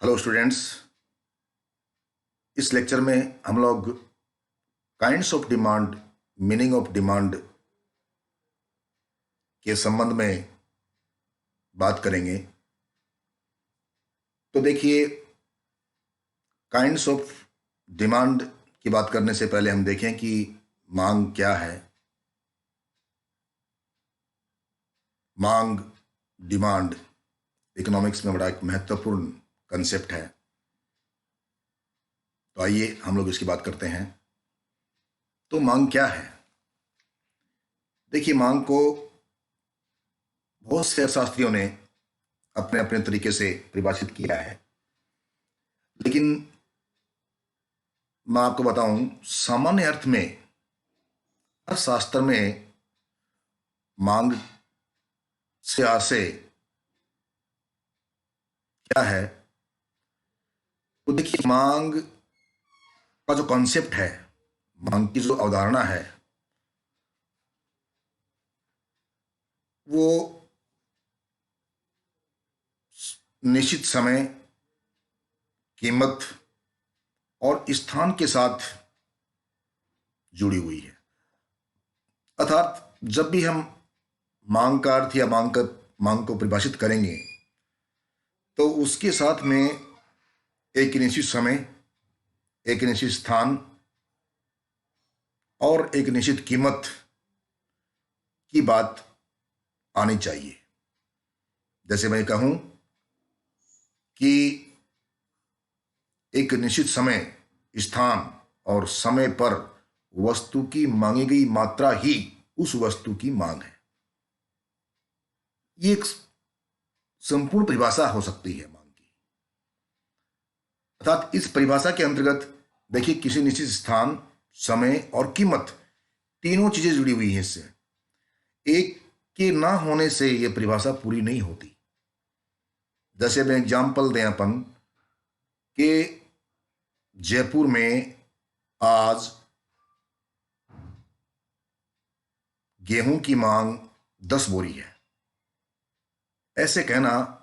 Hello students. इस lecture में हम लोग kinds of demand, meaning of demand के संबंध में बात करेंगे। तो देखिए, काइंड्स ऑफ डिमांड की बात करने से पहले हम देखें कि मांग क्या है। मांग, डिमांड इकोनॉमिक्स में बड़ा एक महत्वपूर्ण कंसेप्ट है। तो आइए हम लोग इसकी बात करते हैं। तो मांग क्या है? देखिए, मांग को बहुत से अर्थशास्त्रियों ने अपने अपने तरीके से परिभाषित किया है, लेकिन मैं आपको बताऊं, सामान्य अर्थ में अर्थशास्त्र में मांग से आशय क्या है। तो देखिए, मांग का जो कॉन्सेप्ट है, मांग की जो अवधारणा है, वो निश्चित समय, कीमत और स्थान के साथ जुड़ी हुई है। अर्थात जब भी हम मांग का अर्थ या मांग को परिभाषित करेंगे, तो उसके साथ में एक निश्चित समय, एक निश्चित स्थान और एक निश्चित कीमत की बात आनी चाहिए। जैसे मैं कहूं कि एक निश्चित समय, स्थान और समय पर वस्तु की मांगी गई मात्रा ही उस वस्तु की मांग है। ये एक संपूर्ण परिभाषा हो सकती है मांग की। अर्थात इस परिभाषा के अंतर्गत देखिए, किसी निश्चित स्थान, समय और कीमत, तीनों चीजें जुड़ी हुई हैं इससे। एक के ना होने से यह परिभाषा पूरी नहीं होती। जैसे मैं एग्जाम्पल दें अपन कि जयपुर में आज गेहूं की मांग 10 बोरी है, ऐसे कहना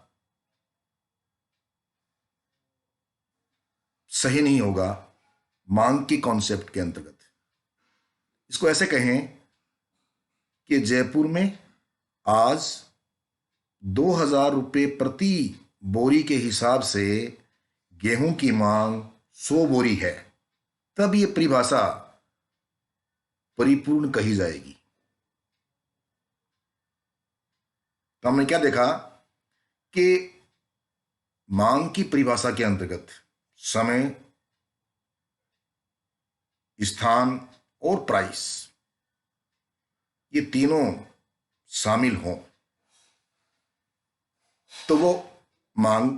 सही नहीं होगा मांग की कॉन्सेप्ट के अंतर्गत। इसको ऐसे कहें कि जयपुर में आज 2000 रुपये प्रति बोरी के हिसाब से गेहूं की मांग 100 बोरी है, तब यह परिभाषा परिपूर्ण कही जाएगी। तो हमने क्या देखा कि मांग की परिभाषा के अंतर्गत समय, स्थान और प्राइस, ये तीनों शामिल हों तो वो मांग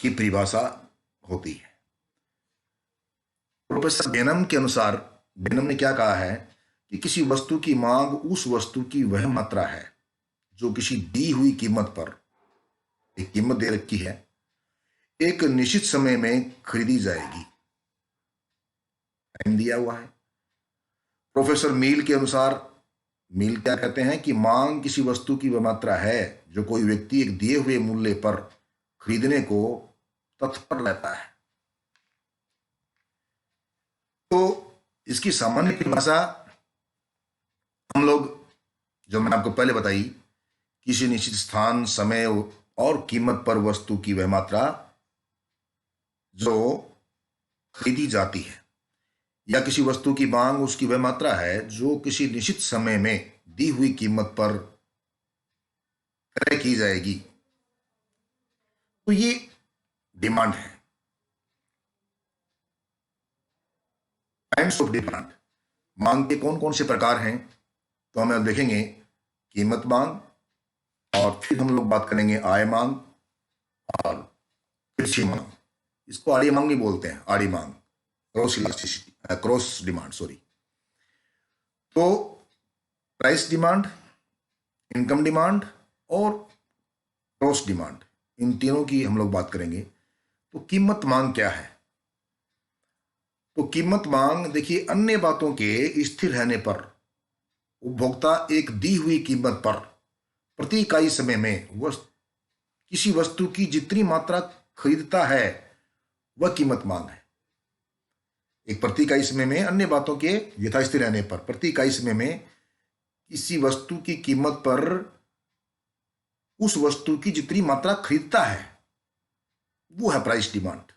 की परिभाषा होती है। प्रोफेसर बेनम के अनुसार, बेनम ने क्या कहा है कि किसी वस्तु की मांग उस वस्तु की वह मात्रा है जो किसी दी हुई कीमत पर, एक कीमत दे रखी है, एक निश्चित समय में खरीदी जाएगी। टाइम दिया हुआ है। प्रोफेसर मील के अनुसार, मील क्या कहते हैं कि मांग किसी वस्तु की वह मात्रा है जो कोई व्यक्ति एक दिए हुए मूल्य पर खरीदने को तत्पर रहता है। तो इसकी सामान्य परिभाषा हम लोग, जो मैंने आपको पहले बताई, किसी निश्चित स्थान, समय और कीमत पर वस्तु की वह मात्रा जो खरीदी जाती है, या किसी वस्तु की मांग उसकी वह मात्रा है जो किसी निश्चित समय में दी हुई कीमत पर क्रय की जाएगी। तो ये डिमांड है। काइंड्स ऑफ डिमांड, मांग के कौन कौन से प्रकार हैं, तो हम अब देखेंगे कीमत मांग, और फिर हम लोग बात करेंगे आय मांग और कृषि मांग। इसको आड़ी मांग नहीं बोलते हैं, आड़ी मांग, cross elasticity, cross demand, sorry. तो प्राइस डिमांड, इनकम डिमांड और क्रॉस डिमांड, इन तीनों की हम लोग बात करेंगे। तो कीमत मांग क्या है? तो कीमत मांग देखिए, अन्य बातों के स्थिर रहने पर उपभोक्ता एक दी हुई कीमत पर प्रति इकाई समय में किसी वस्तु की जितनी मात्रा खरीदता है वह कीमत मांग है। एक प्रति इकाई समय में अन्य बातों के यथास्थिति रहने पर प्रति इकाई समय में किसी वस्तु की कीमत पर उस वस्तु की जितनी मात्रा खरीदता है वो है प्राइस डिमांड।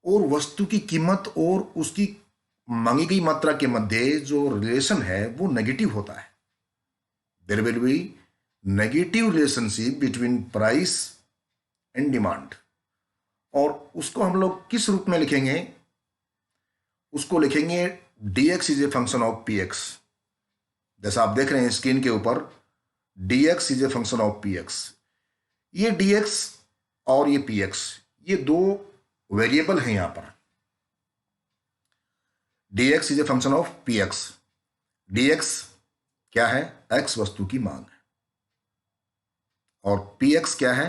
और वस्तु की कीमत और उसकी मांगी गई मात्रा के मध्य जो रिलेशन है वो नेगेटिव होता है। There will be negative relationship between price and demand. और उसको हम लोग किस रूप में लिखेंगे? उसको लिखेंगे dx is a function of px। जैसा आप देख रहे हैं स्क्रीन के ऊपर, dx is a function of px। ये dx और ये px ये दो वेरिएबल हैं यहां पर। dx is a function of px। dx क्या है? x वस्तु की मांग है। और px क्या है?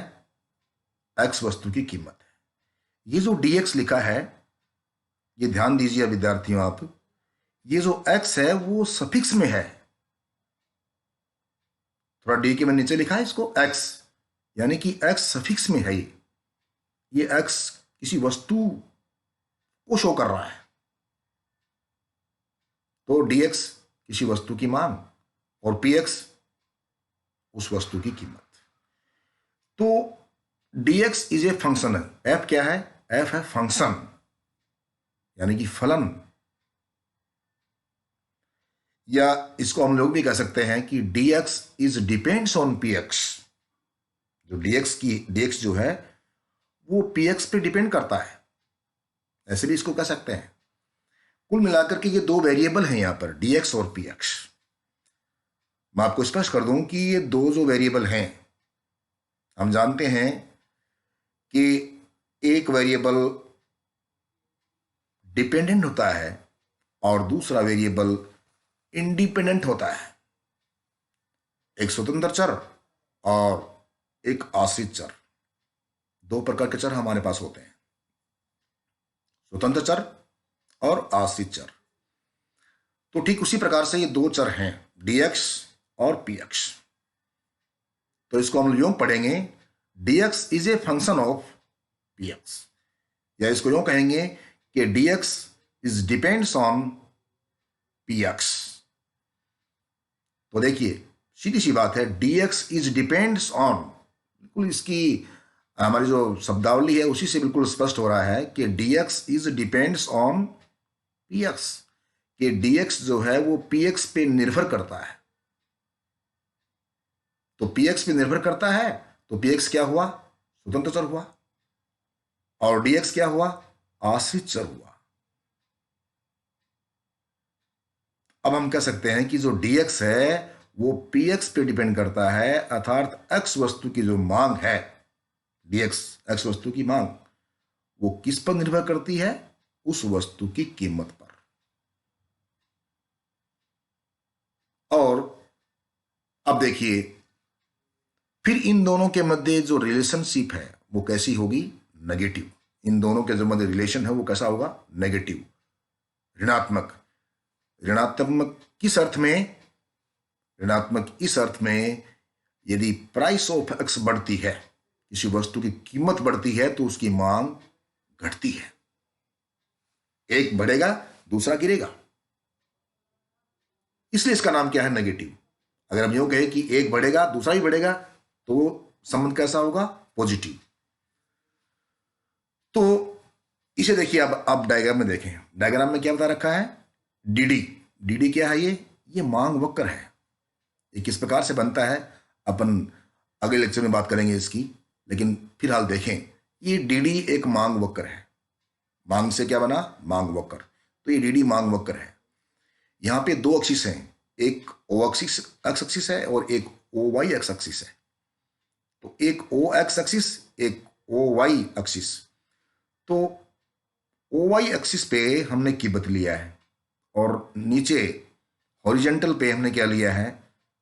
x वस्तु की कीमत है। ये जो dx लिखा है, ये ध्यान दीजिए विद्यार्थियों आप, ये जो x है वो सफिक्स में है। थोड़ा डी के में नीचे लिखा है इसको x, यानी कि x सफिक्स में है। ये x किसी वस्तु को शो कर रहा है। तो dx किसी वस्तु की मांग और px उस वस्तु की कीमत। तो dx इज ए फंक्शन है। f क्या है? f है फंक्शन, यानी कि फलन। या इसको हम लोग भी कह सकते हैं कि dx is depends on px। जो dx जो है वो px पे डिपेंड करता है, ऐसे भी इसको कह सकते हैं। कुल मिलाकर के ये दो वेरिएबल हैं यहां पर, dx और px। मैं आपको स्पष्ट कर दूं कि ये दो जो वेरिएबल हैं, हम जानते हैं कि एक वेरिएबल डिपेंडेंट होता है और दूसरा वेरिएबल इंडिपेंडेंट होता है। एक स्वतंत्र चर और एक आश्रित चर, दो प्रकार के चर हमारे पास होते हैं, स्वतंत्र चर और आश्रित चर। तो ठीक उसी प्रकार से ये दो चर हैं, dx और px। तो इसको हम यूं पढ़ेंगे, dx is a function of px, या इसको यूं कहेंगे कि dx is depends on px। तो देखिए सीधी सी बात है, dx इज डिपेंड्स ऑन, बिल्कुल इसकी हमारी जो शब्दावली है उसी से बिल्कुल स्पष्ट हो रहा है कि dx is depends on px, कि dx जो है वो px पे निर्भर करता है। तो px पे निर्भर करता है तो px क्या हुआ? स्वतंत्र चर हुआ। और dx क्या हुआ? आश्रित चर हुआ। अब हम कह सकते हैं कि जो dx है वो px पे डिपेंड करता है, अर्थात x वस्तु की जो मांग है, dx x वस्तु की मांग, वो किस पर निर्भर करती है? उस वस्तु की कीमत पर। और अब देखिए फिर इन दोनों के मध्य जो रिलेशनशिप है वो कैसी होगी? नेगेटिव। इन दोनों के जो मध्य रिलेशन है वो कैसा होगा? नेगेटिव, ऋणात्मक। ऋणात्मक किस अर्थ में? ऋणात्मक इस अर्थ में, यदि प्राइस ऑफ एक्स बढ़ती है, किसी वस्तु की कीमत बढ़ती है तो उसकी मांग घटती है। एक बढ़ेगा दूसरा गिरेगा, इसलिए इसका नाम क्या है? नेगेटिव। अगर हम यूं कहें कि एक बढ़ेगा दूसरा ही बढ़ेगा तो संबंध कैसा होगा? पॉजिटिव। तो इसे देखिए, अब आप डायग्राम में देखें। डायग्राम में क्या बता रखा है? डी क्या है? ये मांग वक्र है। ये किस प्रकार से बनता है अपन अगले लेक्चर में बात करेंगे इसकी, लेकिन फिलहाल देखें ये डी एक मांग वक्र है। मांग से क्या बना? मांग वक्र। तो ये डी मांग वक्र है। यहां पे दो एक्सिस हैं, एक ओ एक्सिस एक्स एक्सिस है और एक ओ वाई एक्स एक्सिस है। तो एक ओ एक्स एक्सिस, एक ओ वाई एक्सिस। तो ओ वाई एक्सिस पे हमने कीमत लिया है और नीचे हॉरिजेंटल पे हमने क्या लिया है?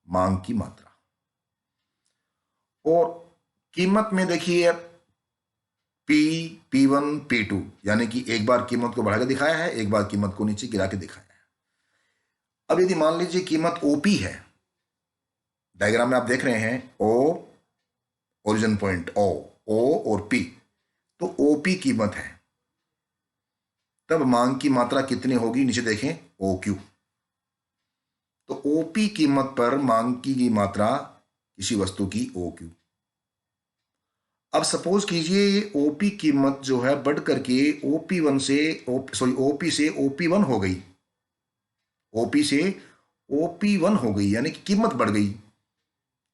मांग की मात्रा। और कीमत में देखिए P1 P2, यानी कि एक बार कीमत को बढ़ा के दिखाया है, एक बार कीमत को नीचे गिरा के दिखाया है। अब यदि मान लीजिए कीमत OP है, डायग्राम में आप देख रहे हैं O ओरिजिन पॉइंट O, ओ और पी, तो ओपी कीमत है, तब मांग की मात्रा कितनी होगी, नीचे देखें ओ क्यू। तो ओपी कीमत पर मांग की मात्रा किसी वस्तु की ओ क्यू। अब सपोज कीजिए ये ओपी कीमत जो है बढ़ करके ओपी1 से ओपी से ओपी1 हो गई, ओपी से ओपी1 हो गई, यानी कि कीमत बढ़ गई।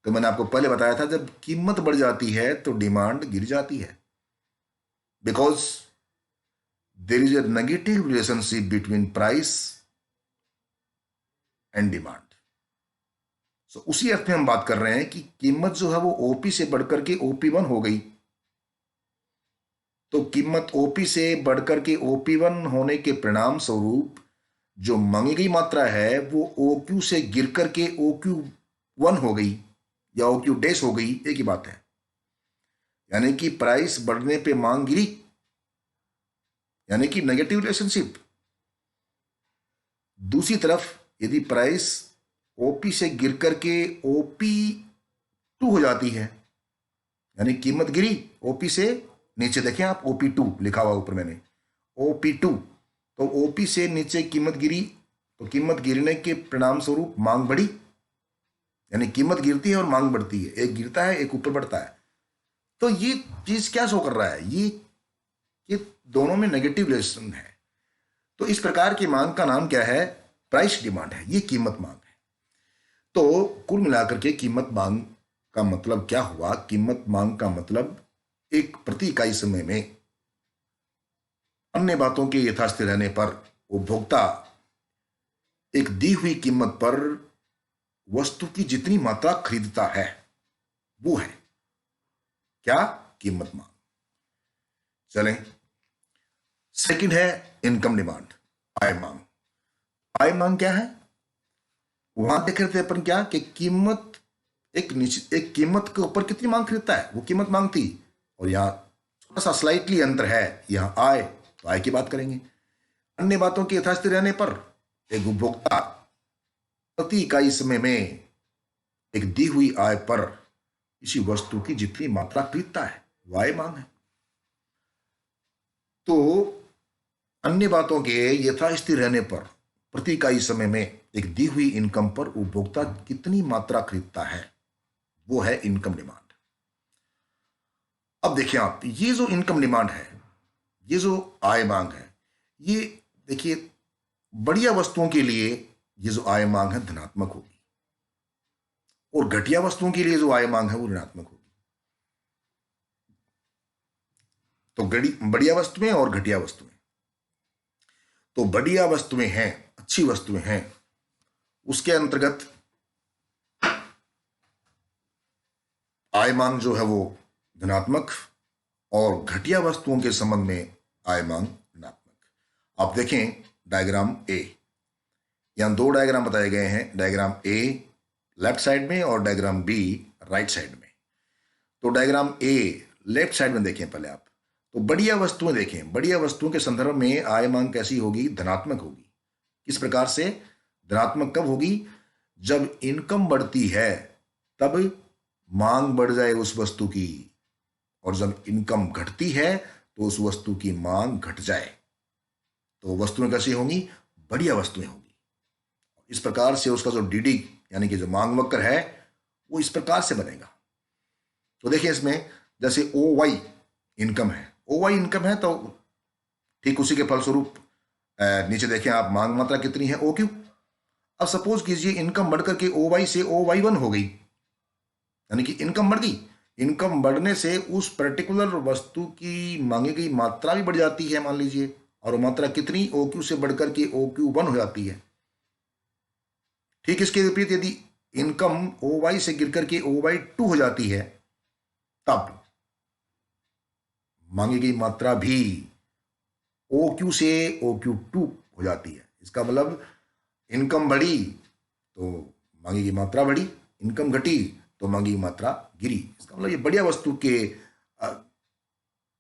तो मैंने आपको पहले बताया था जब कीमत बढ़ जाती है तो डिमांड गिर जाती है, because there is a negative relationship between price and demand. So उसी अर्थ में हम बात कर रहे हैं कि कीमत जो है वो ओपी से बढ़कर के ओपी1 हो गई, तो कीमत ओपी से बढ़कर के ओपी1 होने के परिणाम स्वरूप जो मांगी गई मात्रा है वो ओ क्यू से गिर करके ओ क्यू वन हो गई या ओ क्यू डैश हो गई, एक ही बात है। यानी कि प्राइस बढ़ने पे मांग गिरी, यानी कि नेगेटिव रिलेशनशिप। दूसरी तरफ यदि प्राइस ओपी से गिर करके ओपी2 हो जाती है, यानी कीमत गिरी ओपी से, नीचे देखें आप ओपी2 लिखा हुआ ऊपर मैंने, ओपी2, तो ओपी से नीचे कीमत गिरी, तो कीमत गिरने के परिणाम स्वरूप मांग बढ़ी, यानी कीमत गिरती है और मांग बढ़ती है, एक गिरता है एक ऊपर बढ़ता है। तो ये चीज क्या शो कर रहा है, ये दोनों में नेगेटिव रिलेशन है। तो इस प्रकार की मांग का नाम क्या है, प्राइस डिमांड है, ये कीमत मांग है। तो कुल मिलाकर के कीमत मांग का मतलब क्या हुआ, कीमत मांग का मतलब एक प्रति इकाई समय में अन्य बातों के यथास्थिर रहने पर उपभोक्ता एक दी हुई कीमत पर वस्तु की जितनी मात्रा खरीदता है वो है क्या, कीमत मांग। चलें, सेकंड है इनकम डिमांड, आय मांग। आय मांग क्या है, वहां देख रहे थे अपन क्या कि कीमत एक कीमत के ऊपर कितनी मांग खरीदता है वो कीमत मांग थी, और यहां थोड़ा सा स्लाइटली अंतर है, यहां आय, तो आय की बात करेंगे। अन्य बातों के यथास्थिर रहने पर एक उपभोक्ता प्रति इकाई समय में एक दी हुई आय पर किसी वस्तु की जितनी मात्रा खरीदता है वो आय मांग है। तो अन्य बातों के यथास्थिर रहने पर प्रति इकाई समय में एक दी हुई इनकम पर उपभोक्ता कितनी मात्रा खरीदता है वो है इनकम डिमांड। अब देखिए आप, ये जो इनकम डिमांड है, ये जो आय मांग है, ये देखिए बढ़िया वस्तुओं के लिए ये जो आय मांग है धनात्मक होगी, और घटिया वस्तुओं के लिए जो आय मांग है वो ऋणात्मक होगी। तो बढ़िया वस्तुएं और घटिया वस्तुएं, तो बढ़िया वस्तुएं हैं, अच्छी वस्तुएं हैं, उसके अंतर्गत आय मांग जो है वो धनात्मक, और घटिया वस्तुओं के संबंध में आय मांग ऋणात्मक। आप देखें डायग्राम ए, यहां दो डायग्राम बताए गए हैं, डायग्राम ए लेफ्ट साइड में और डायग्राम बी राइट साइड में। तो डायग्राम ए लेफ्ट साइड में देखें पहले आप, तो बढ़िया वस्तुएं देखें, बढ़िया वस्तुओं के संदर्भ में आय मांग कैसी होगी, धनात्मक होगी। किस प्रकार से धनात्मक कब होगी, जब इनकम बढ़ती है तब मांग बढ़ जाए उस वस्तु की, और जब इनकम घटती है तो उस वस्तु की मांग घट जाए। तो वस्तुएं कैसी होंगी, बढ़िया वस्तुएं होंगी। इस प्रकार से उसका जो डीडी यानी कि जो मांग वक्र है वो इस प्रकार से बनेगा। तो देखिए इसमें जैसे ओ वाई इनकम है, ओ वाई इनकम है, तो ठीक उसी के फलस्वरूप नीचे देखें आप मांग मात्रा कितनी है, ओ क्यू। अब सपोज कीजिए इनकम बढ़कर के ओ वाई से ओ वाई वन हो गई, यानी कि इनकम बढ़ गई। इनकम बढ़ने से उस पर्टिकुलर वस्तु की मांगी गई मात्रा भी बढ़ जाती है मान लीजिए, और वो मात्रा कितनी, ओ क्यू से बढ़कर के ओ क्यू वन हो जाती है। ठीक इसके विपरीत यदि इनकम ओ वाई से गिर करके ओ वाई टू हो जाती है, तब मांगी गई मात्रा भी ओ क्यू से ओ क्यू टू हो जाती है। इसका मतलब इनकम बढ़ी तो मांगी गई मात्रा बढ़ी, इनकम घटी तो मांगी गई मात्रा गिरी। इसका मतलब ये बढ़िया वस्तु के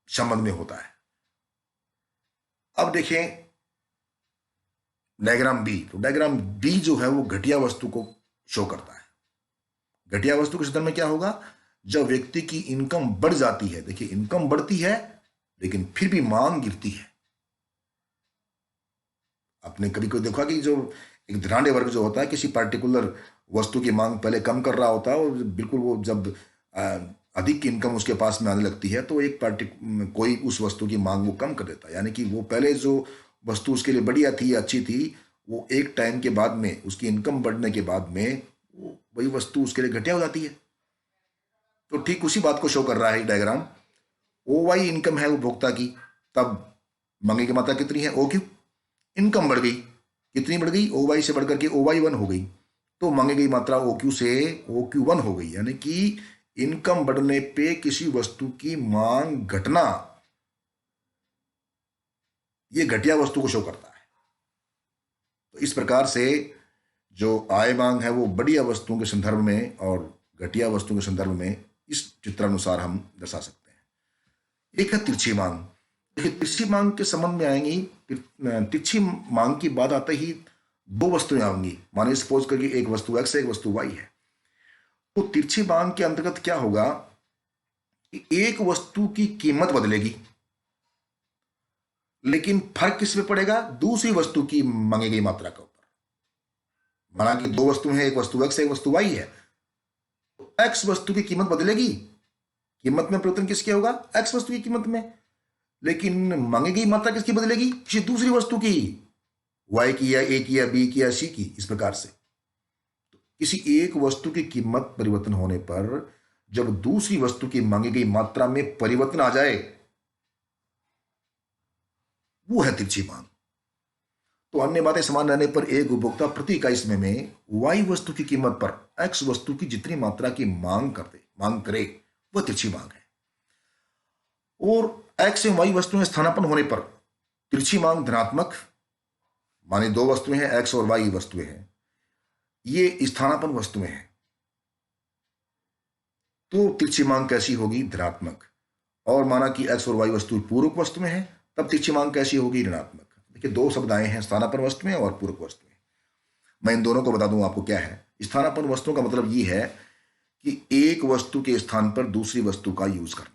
संबंध में होता है। अब देखें डायग्राम बी, तो डायग्राम बी जो है वो घटिया वस्तु को शो करता है। घटिया वस्तु के संदर्भ में क्या होगा, जब व्यक्ति की इनकम बढ़ जाती है, देखिए इनकम बढ़ती है लेकिन फिर भी मांग गिरती है। आपने कभी कोई देखा कि जो एक धनाढ़ वर्ग जो होता है किसी पार्टिकुलर वस्तु की मांग पहले कम कर रहा होता है, और बिल्कुल वो जब अधिक इनकम उसके पास में आने लगती है तो एक पार्टी कोई उस वस्तु की मांग वो कम कर देता है। यानी कि वो पहले जो वस्तु उसके लिए बढ़िया थी, अच्छी थी, वो एक टाइम के बाद में उसकी इनकम बढ़ने के बाद में वही वस्तु उसके लिए घटिया हो जाती है। तो ठीक उसी बात को शो कर रहा है डायग्राम। ओ वाई इनकम है उपभोक्ता की, तब मांगे की मात्रा कितनी है, ओ क्यू। इनकम बढ़ गई, कितनी बढ़ गई, ओ वाई से बढ़कर के ओ वाई वन हो गई, तो मांगी गई मात्रा ओ क्यू से ओ क्यू वन हो गई। यानी कि इनकम बढ़ने पे किसी वस्तु की मांग घटना, ये घटिया वस्तु को शो करता है। तो इस प्रकार से जो आय मांग है वो बढ़िया वस्तुओं के संदर्भ में और घटिया वस्तुओं के संदर्भ में इस चित्रानुसार हम दर्शा सकते हैं। एक है तिरछी मांग। देखिए तिरछी मांग के संबंध में आएंगी, तिरछी मांग की बात आते ही दो वस्तुएं आएंगी। माने सपोज करके एक वस्तु एक्स है, एक वस्तु वाई है। तो तिरछी मांग के अंतर्गत क्या होगा कि एक वस्तु की कीमत बदलेगी लेकिन फर्क किस में पड़ेगा, दूसरी वस्तु की मांगी गई मात्रा के ऊपर। माना कि दो वस्तु है, एक वस्तु एक्स है, एक वस्तु वाई है, तो एक्स वस्तु की कीमत बदलेगी, कीमत में परिवर्तन किसके होगा, एक्स वस्तु की कीमत में, लेकिन मांगी गई मात्रा किसकी बदलेगी, किसी दूसरी वस्तु की, वाई की या ए की या बी की या सी की। इस प्रकार से तो किसी एक वस्तु की कीमत परिवर्तन होने पर जब दूसरी वस्तु की मांगी गई मात्रा में परिवर्तन आ जाए, वो है तिरछी मांग। तो अन्य बातें समान रहने पर एक उपभोक्ता प्रति इकाई समय में वाई वस्तु की कीमत पर एक्स वस्तु की जितनी मात्रा की मांग करे, वह तिरछी मांग है। और एक्स एवं वाई वस्तुएं स्थानापन्न होने पर तिरछी मांग धनात्मक, माने दो वस्तुएं हैं, एक्स और वाई वस्तुएं हैं, ये स्थानापन्न वस्तुएं हैं, तो तिरछी मांग कैसी होगी, धनात्मक। और माना कि एक्स और वाई वस्तु पूरक वस्तुएं हैं, तब तिरछी मांग कैसी होगी, ऋणात्मक। देखिए दो शब्द आए हैं, स्थानापन्न वस्तुएं और पूरक वस्तुएं। मैं इन दोनों को बता दूं आपको क्या है। स्थानापन्न वस्तुओं का मतलब ये है कि एक वस्तु के स्थान पर दूसरी वस्तु का यूज करना,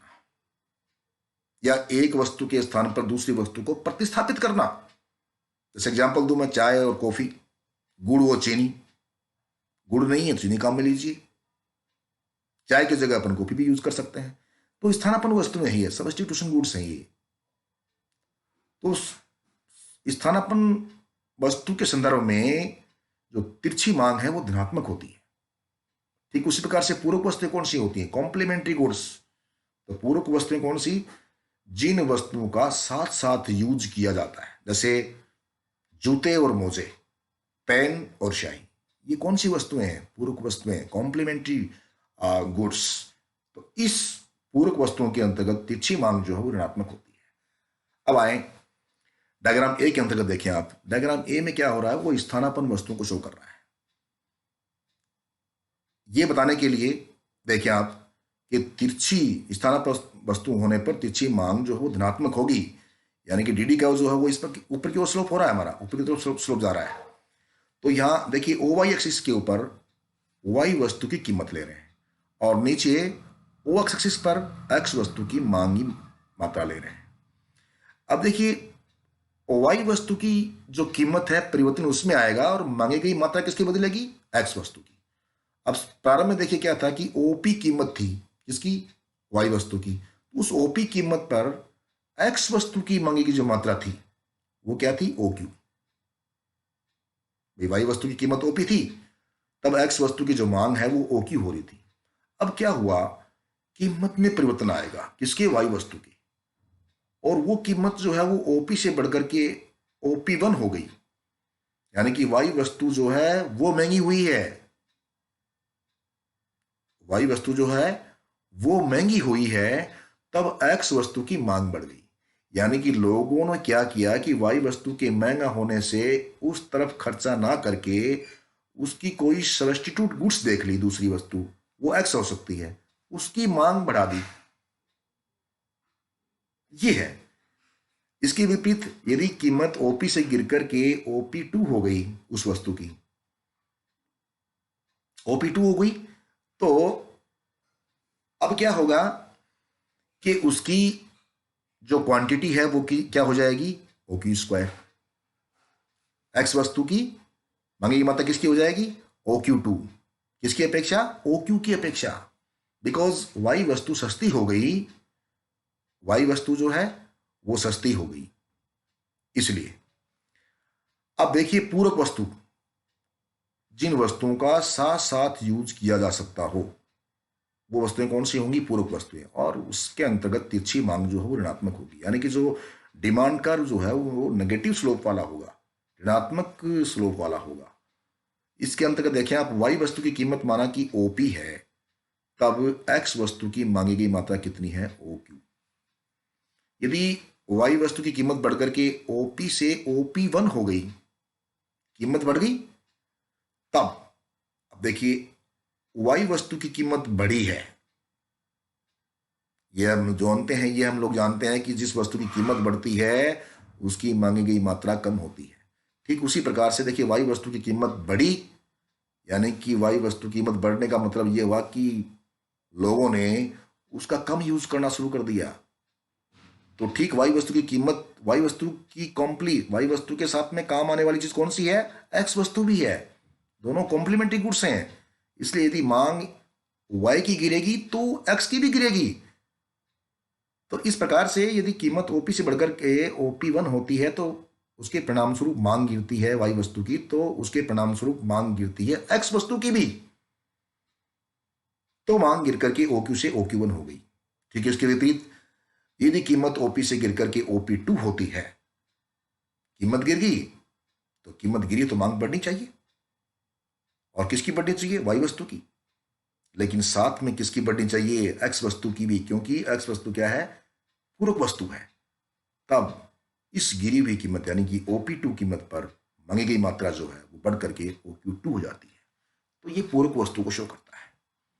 या एक वस्तु के स्थान पर दूसरी वस्तु को प्रतिस्थापित करना। जैसे एग्जाम्पल दूं मैं, चाय और कॉफी, गुड़ और चीनी। गुड़ नहीं है, चीनी काम में लीजिए, चाय की जगह अपन कॉफी भी यूज कर सकते हैं। तो स्थानापन्न वस्तुएं ही है, सब्स्टिट्यूशन गुड्स हैं ये। तो स्थानापन्न वस्तु के संदर्भ में जो तिरछी मांग है वो धनात्मक होती है। ठीक उसी प्रकार से पूरक वस्तुएं कौन सी होती हैं, कॉम्प्लीमेंट्री गुड्स। तो पूरक वस्तुएं कौन सी, जिन वस्तुओं का साथ साथ यूज किया जाता है, जैसे जूते और मोजे, पेन और स्याही, ये कौन सी वस्तुएं हैं, पूरक वस्तुएं, कॉम्प्लीमेंट्री गुड्स। तो इस पूरक वस्तुओं के अंतर्गत तिरछी मांग जो है वो ऋणात्मक होती है। अब आए डायग्राम ए के अंतर्गत। देखें आप, डायग्राम ए में क्या हो रहा है, वो स्थानापन्न वस्तुओं को शो कर रहा है। ये बताने के लिए देखें आप कि तिरछी स्थानापन्न वस्तु होने पर तिरछी मांग जो है वो धनात्मक होगी, यानी कि डीडी का जो है वो इस पर ऊपर की ओर स्लोप हो रहा है, हमारा ऊपर की तरफ स्लोप जा रहा है। तो यहां देखिए ओ वाई एक्सिस के ऊपर वाई वस्तु की कीमत ले रहे हैं और नीचे ओ एक्स एक्सिस पर एक्स वस्तु की मांगी मात्रा ले रहे हैं। अब देखिए वाई वस्तु की जो कीमत है परिवर्तन उसमें आएगा और मांगी गई मात्रा किसकी बदलेगी, एक्स वस्तु की। अब प्रारंभ में देखिए क्या था कि ओपी कीमत थी किसकी, वाई वस्तु की। उस ओपी कीमत पर एक्स वस्तु की मांगी की जो मात्रा थी वो क्या थी, ओ क्यू। वाई वस्तु की कीमत ओपी थी, तब एक्स वस्तु की जो मांग है वो ओ क्यू हो रही थी। अब क्या हुआ, कीमत में परिवर्तन आएगा किसके, वाई वस्तु की, और वो कीमत जो है वो ओपी से बढ़कर के ओपी वन हो गई। यानी कि वाई वस्तु जो है वो महंगी हुई है, वाई वस्तु जो है वो महंगी हुई है, तब एक्स वस्तु की मांग बढ़ गई। यानी कि लोगों ने क्या किया कि वाई वस्तु के महंगा होने से उस तरफ खर्चा ना करके उसकी कोई सब्स्टिट्यूट गुड्स देख ली, दूसरी वस्तु वो एक्स हो सकती है, उसकी मांग बढ़ा दी। ये है। इसके विपरीत यदि कीमत ओपी से गिरकर के ओपी टू हो गई, उस वस्तु की ओपी टू हो गई, तो अब क्या होगा कि उसकी जो क्वांटिटी है वो की क्या हो जाएगी, ओ क्यू स्क्वायर। एक्स वस्तु की मांगी गई मात्रा किसकी हो जाएगी, ओ क्यू टू। किसकी अपेक्षा, ओ क्यू की अपेक्षा। बिकॉज वाई वस्तु सस्ती हो गई, वाई वस्तु जो है वो सस्ती हो गई, इसलिए। अब देखिए पूरक वस्तु, जिन वस्तुओं का साथ साथ यूज किया जा सकता हो वो वस्तुएं कौन सी होंगी, पूरक वस्तुएं। और उसके अंतर्गत तिरछी मांग जो है वो ऋणात्मक होगी, यानी कि जो डिमांड कर्व जो है वो नेगेटिव स्लोप वाला होगा, ऋणात्मक स्लोप वाला होगा। इसके अंतर्गत देखें आप, वाई वस्तु की कीमत माना कि ओपी है, तब एक्स वस्तु की मांगी गई मात्रा कितनी है, ओ क्यू। यदि वाई वस्तु की कीमत बढ़कर के ओपी से ओपी वन हो गई, कीमत बढ़ गई, तब अब देखिए वाई वस्तु की कीमत बढ़ी है, ये हम जानते हैं, ये हम लोग जानते हैं कि जिस वस्तु की कीमत बढ़ती है उसकी मांगी गई मात्रा कम होती है। ठीक उसी प्रकार से देखिए वाई वस्तु की कीमत बढ़ी, यानी कि वाई वस्तु की कीमत बढ़ने का मतलब ये हुआ कि लोगों ने उसका कम यूज करना शुरू कर दिया। तो ठीक वाई वस्तु की कीमत, वाई वस्तु की वाई वस्तु के साथ में काम आने वाली चीज कौन सी है, एक्स वस्तु भी है। दोनों कॉम्प्लीमेंट्री गुड्स हैं, इसलिए यदि मांग वाई की गिरेगी तो एक्स की भी गिरेगी। तो इस प्रकार से यदि कीमत ओपी से बढ़कर के ओपी वन होती है तो उसके परिणाम स्वरूप मांग गिरती है वाई वस्तु की, तो उसके परिणाम स्वरूप मांग गिरती है एक्स वस्तु की भी। तो मांग गिर करके ओक्यू से ओक्यू वन हो गई। ठीक है, इसके विपरीत यदि कीमत ओपी से गिर करके ओपी टू होती है, कीमत गिर गई तो कीमत गिरी तो मांग बढ़नी चाहिए, और किसकी बढ़नी चाहिए, वाई वस्तु की। लेकिन साथ में किसकी बढ़नी चाहिए, एक्स वस्तु की भी, क्योंकि एक्स वस्तु क्या है, पूरक वस्तु है। तब इस गिरी हुई कीमत यानी कि ओपी टू कीमत पर मांगी गई मात्रा जो है वो बढ़ करके ओक्यू टू हो जाती है। तो ये पूरक वस्तु को शो करता है।